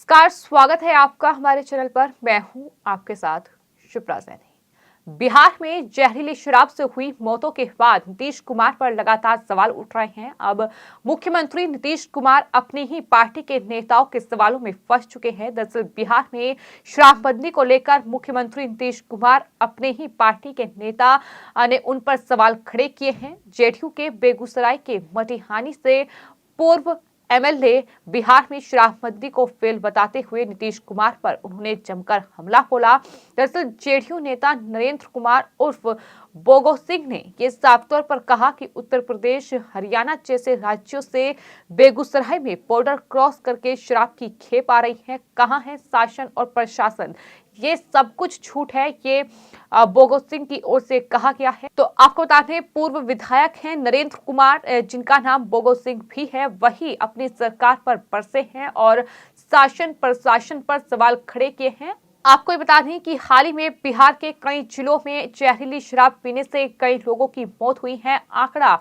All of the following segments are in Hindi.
नमस्कार, स्वागत है आपका हमारे चैनल पर। मैं हूं आपके साथ शिप्रा सैनी। बिहार में जहरीली शराब से हुई मौतों के बाद नीतीश कुमार पर लगातार सवाल उठ रहे हैं। अब मुख्यमंत्री नीतीश कुमार अपनी ही पार्टी के नेताओं के सवालों में फंस चुके हैं। दरअसल बिहार में शराबबंदी को लेकर मुख्यमंत्री नीतीश कुमार अपने ही पार्टी के नेता ने उन पर सवाल खड़े किए हैं। जेडीयू के बेगूसराय के मटिहानी से पूर्व एमएलए बिहार में शराबबंदी को फेल बताते हुए नीतीश कुमार पर उन्होंने जमकर हमला बोला। दरअसल जेडीयू नेता नरेंद्र कुमार उर्फ बोगो सिंह ने ये साफ तौर पर कहा कि उत्तर प्रदेश, हरियाणा जैसे राज्यों से बेगूसराय में बॉर्डर क्रॉस करके शराब की खेप आ रही है। कहां है शासन और प्रशासन? ये सब कुछ झूठ है, ये बोगो सिंह की ओर से कहा गया है। तो आपको बता दें, पूर्व विधायक हैं नरेंद्र कुमार, जिनका नाम बोगो सिंह भी है, वही अपनी सरकार पर बरसे हैं और शासन प्रशासन पर सवाल खड़े किए हैं। आपको ये बता दें कि हाल ही में बिहार के कई जिलों में जहरीली शराब पीने से कई लोगों की मौत हुई है। आंकड़ा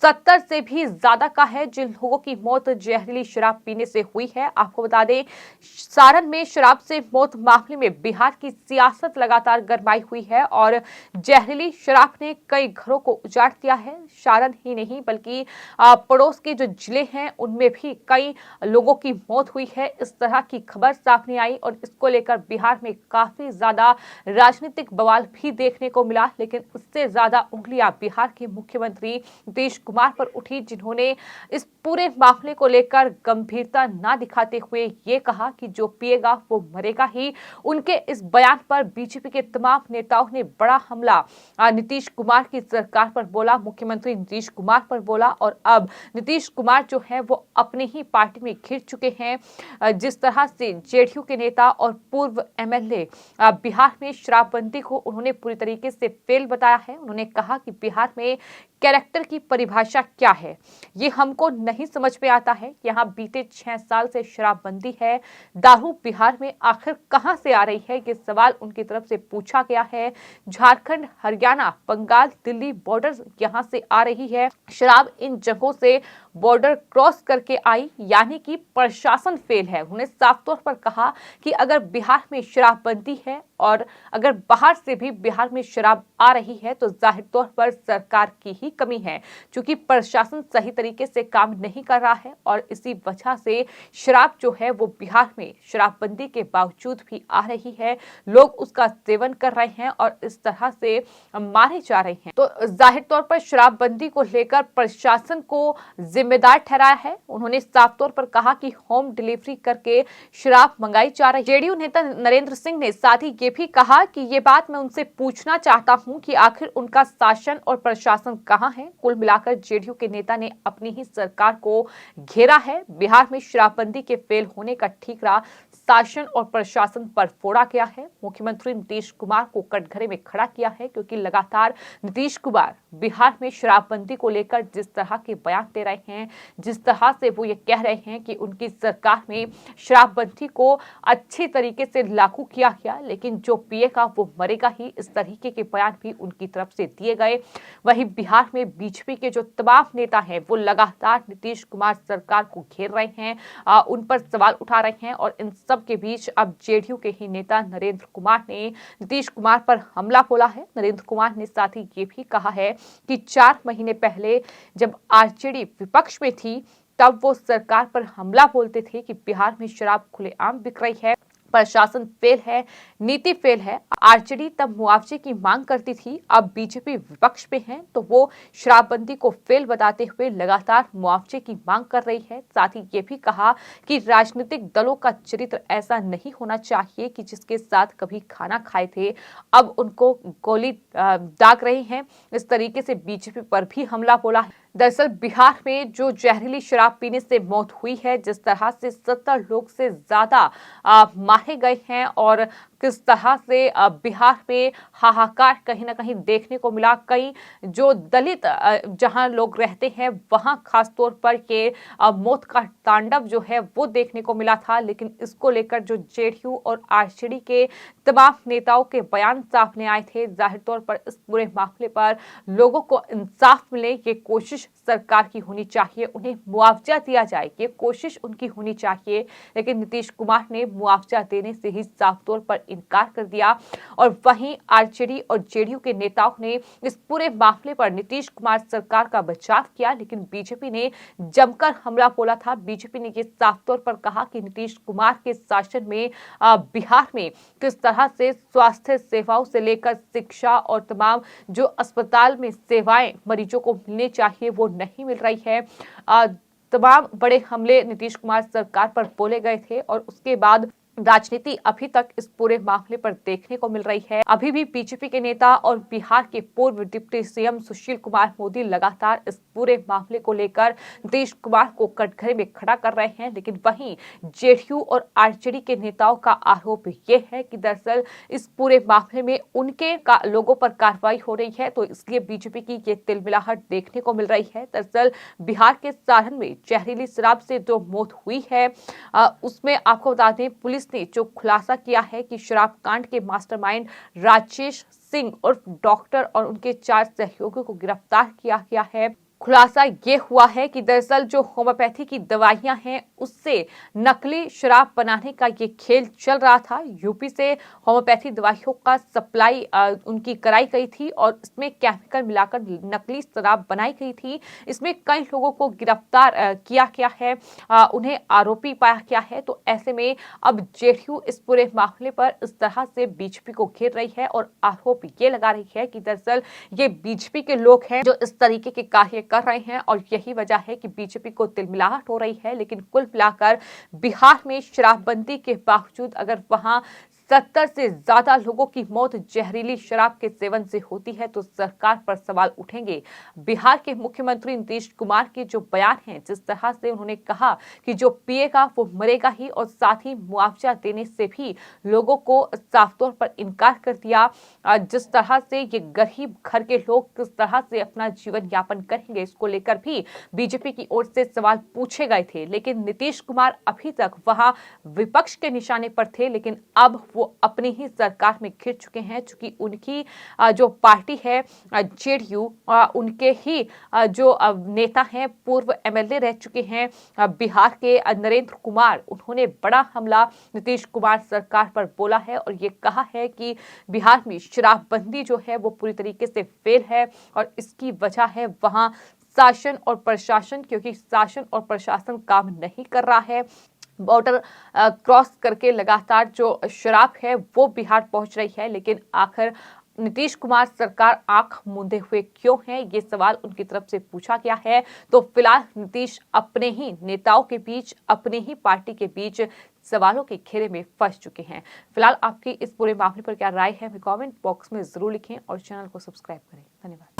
70 से भी ज्यादा का है जिन लोगों की मौत जहरीली शराब पीने से हुई है। आपको बता दें, सारण में शराब से मौत मामले में बिहार की सियासत लगातार गरमाई हुई है और जहरीली शराब ने कई घरों को उजाड़ दिया है। सारण ही नहीं बल्कि पड़ोस के जो जिले हैं उनमें भी कई लोगों की मौत हुई है। इस तरह की खबर सामने आई और इसको लेकर बिहार में काफी ज्यादा राजनीतिक बवाल भी देखने को मिला। लेकिन उससे ज्यादा उंगलियां बिहार के मुख्यमंत्री नीतीश कुमार पर उठी, जिन्होंने इस पूरे मामले को लेकर गंभीरता न दिखाते हुए ये कहा कि जो पिएगा वो मरेगा ही। उनके इस बयान पर बीजेपी के तमाम नेताओं ने बड़ा हमला नीतीश कुमार की सरकार पर बोला, मुख्यमंत्री नीतीश कुमार पर बोला और अब नीतीश कुमार जो है वो अपनी ही पार्टी में घिर चुके हैं। जिस तरह से जेडीयू के नेता और पूर्व एमएलए बिहार में शराबबंदी को उन्होंने पूरी तरीके से फेल बताया है। उन्होंने कहा कि बिहार में कैरेक्टर की परिभाषा क्या है ये हमको नहीं समझ में आता है। यहाँ बीते 6 साल से शराबबंदी है, दारू बिहार में आखिर कहां से आ रही है, ये सवाल उनकी तरफ से पूछा गया है। झारखंड, हरियाणा, बंगाल, दिल्ली बॉर्डर यहां से आ रही है। शराब इन जगहों से बॉर्डर क्रॉस करके आई, यानी कि प्रशासन फेल है। उन्होंने साफ तौर पर कहा कि अगर बिहार में शराबबंदी है और अगर बाहर से भी बिहार में शराब आ रही है तो जाहिर तौर पर सरकार की ही कमी है, क्योंकि प्रशासन सही तरीके से काम नहीं कर रहा है और इसी वजह से शराब जो है वो बिहार में शराबबंदी के बावजूद भी आ रही है। लोग उसका सेवन कर रहे हैं और इस तरह से मारे जा रहे हैं। तो जाहिर तौर पर शराबबंदी को लेकर प्रशासन को जिम्मेदार ठहराया है। उन्होंने साफ तौर पर कहा कि होम डिलीवरी करके शराब मंगाई जा रही है। जेडीयू नेता नरेंद्र सिंह ने साथ ही ये भी कहा कि ये बात मैं उनसे पूछना चाहता हूं कि आखिर उनका शासन और प्रशासन कहां है। कुल मिलाकर जेडीयू के नेता ने अपनी ही सरकार को घेरा है। बिहार में शराबबंदी के फेल होने का ठीकरा शासन और प्रशासन पर फोड़ा गया है। मुख्यमंत्री नीतीश कुमार को कटघरे में खड़ा किया है, क्योंकि लगातार नीतीश कुमार बिहार में शराबबंदी को लेकर जिस तरह के बयान दे रहे हैं, जिस तरह से वो ये कह रहे हैं कि उनकी सरकार में शराबबंदी को अच्छी तरीके से लागू किया गया, लेकिन जो पिएगा वो मरेगा ही, इस तरीके के बयान भी उनकी तरफ से दिए गए। वहीं बिहार में बीजेपी के जो तमाम नेता हैं वो लगातार नीतीश कुमार सरकार को घेर रहे हैं, उन पर सवाल उठा रहे हैं और इन सब के बीच अब जेडीयू के ही नेता नरेंद्र कुमार ने नीतीश कुमार पर हमला बोला है। नरेंद्र कुमार ने साथ ही ये भी कहा है कि 4 महीने पहले जब आरजेडी विपक्ष में थी तब वो सरकार पर हमला बोलते थे कि बिहार में शराब खुलेआम बिक रही है, प्रशासन फेल है, नीति फेल है। आरजेडी तब मुआवजे की मांग करती थी, अब बीजेपी विपक्ष में है तो वो शराबबंदी को फेल बताते हुए लगातार मुआवजे की मांग कर रही है। साथ ही ये भी कहा कि राजनीतिक दलों का चरित्र ऐसा नहीं होना चाहिए कि जिसके साथ कभी खाना खाए थे अब उनको गोली दाग रही हैं। इस तरीके से बीजेपी पर भी हमला बोला है। दरअसल बिहार में जो जहरीली शराब पीने से मौत हुई है, जिस तरह से 70 लोग से ज्यादा मारे गए हैं और किस तरह से बिहार में हाहाकार कहीं ना कहीं देखने को मिला। कई जो दलित जहां लोग रहते हैं वहां खास तौर पर ये मौत का तांडव जो है वो देखने को मिला था। लेकिन इसको लेकर जो जेडीयू और आरजेडी के तमाम नेताओं के बयान सामने आए थे, जाहिर तौर पर इस पूरे मामले पर लोगों को इंसाफ मिले ये कोशिश कोशिश सरकार की होनी चाहिए, उन्हें मुआवजा दिया जाए, ये कोशिश उनकी होनी चाहिए। लेकिन नीतीश कुमार ने मुआवजा देने से ही साफ तौर पर इनकार कर दिया। और वहीं आरजेडी और जेडीयू के नेताओं ने इस पूरे मामले पर नीतीश कुमार सरकार का बचाव किया, लेकिन बीजेपी ने जमकर हमला बोला था। बीजेपी ने यह साफ तौर पर कहा कि नीतीश कुमार के शासन में बिहार में किस तरह से स्वास्थ्य सेवाओं से लेकर शिक्षा और तमाम जो अस्पताल में सेवाएं मरीजों को मिलनी चाहिए वो नहीं मिल रही है। तमाम बड़े हमले नीतीश कुमार सरकार पर बोले गए थे और उसके बाद राजनीति अभी तक इस पूरे मामले पर देखने को मिल रही है। अभी भी बीजेपी के नेता और बिहार के पूर्व डिप्टी सीएम सुशील कुमार मोदी लगातार इस पूरे मामले को लेकर नीतीश कुमार को कटघरे में खड़ा कर रहे हैं। लेकिन वहीं जेडीयू और आरजेडी के नेताओं का आरोप ये है कि दरअसल इस पूरे मामले में उनके लोगों पर कार्रवाई हो रही है, तो इसलिए बीजेपी की ये तिलमिलाहट देखने को मिल रही है। दरअसल बिहार के सारण में जहरीली शराब से जो मौत हुई है उसमें आपको बता दें पुलिस ने जो खुलासा किया है कि शराब कांड के मास्टरमाइंड राजेश सिंह उर्फ डॉक्टर और उनके 4 सहयोगियों को गिरफ्तार किया गया है। खुलासा ये हुआ है कि दरअसल जो होम्योपैथी की दवाइयां हैं उससे नकली शराब बनाने का ये खेल चल रहा था। यूपी से होम्योपैथी दवाइयों का सप्लाई उनकी कराई गई थी और इसमें केमिकल मिलाकर नकली शराब बनाई गई थी। इसमें कई लोगों को गिरफ्तार किया गया है, उन्हें आरोपी पाया गया है। तो ऐसे में अब जेडीयू इस पूरे मामले पर इस तरह से बीजेपी को घेर रही है और आरोप ये लगा रही है कि दरअसल ये बीजेपी के लोग हैं जो इस तरीके के कार्य कर रहे हैं और यही वजह है कि बीजेपी को तिलमिलाहट हो रही है। लेकिन कुल मिलाकर बिहार में शराबबंदी के बावजूद अगर वहां 70 से ज्यादा लोगों की मौत जहरीली शराब के सेवन से होती है तो सरकार पर सवाल उठेंगे। बिहार के मुख्यमंत्री नीतीश कुमार के जो बयान हैं, जिस तरह से उन्होंने कहा कि जो पिएगा वो मरेगा ही, और साथ ही मुआवजा देने से भी लोगों को साफ तौर पर इनकार कर दिया। जिस तरह से ये गरीब घर के लोग किस तरह से अपना जीवन यापन करेंगे, इसको लेकर भी बीजेपी की ओर से सवाल पूछे गए थे। लेकिन नीतीश कुमार अभी तक वहां विपक्ष के निशाने पर थे, लेकिन अब वो अपनी ही सरकार में घिर चुके हैं, क्योंकि उनकी जो पार्टी है जेडीयू, उनके ही जो नेता हैं, पूर्व एमएलए रह चुके हैं बिहार के नरेंद्र कुमार, उन्होंने बड़ा हमला नीतीश कुमार सरकार पर बोला है और ये कहा है कि बिहार में शराबबंदी जो है वो पूरी तरीके से फेल है और इसकी वजह है वहां शासन और प्रशासन, क्योंकि शासन और प्रशासन काम नहीं कर रहा है। बॉर्डर क्रॉस करके लगातार जो शराब है वो बिहार पहुंच रही है। लेकिन आखिर नीतीश कुमार सरकार आंख मूंदे हुए क्यों है, ये सवाल उनकी तरफ से पूछा गया है। तो फिलहाल नीतीश अपने ही नेताओं के बीच, अपने ही पार्टी के बीच सवालों के घेरे में फंस चुके हैं। फिलहाल आपकी इस पूरे मामले पर क्या राय है, कमेंट बॉक्स में जरूर लिखें और चैनल को सब्सक्राइब करें। धन्यवाद।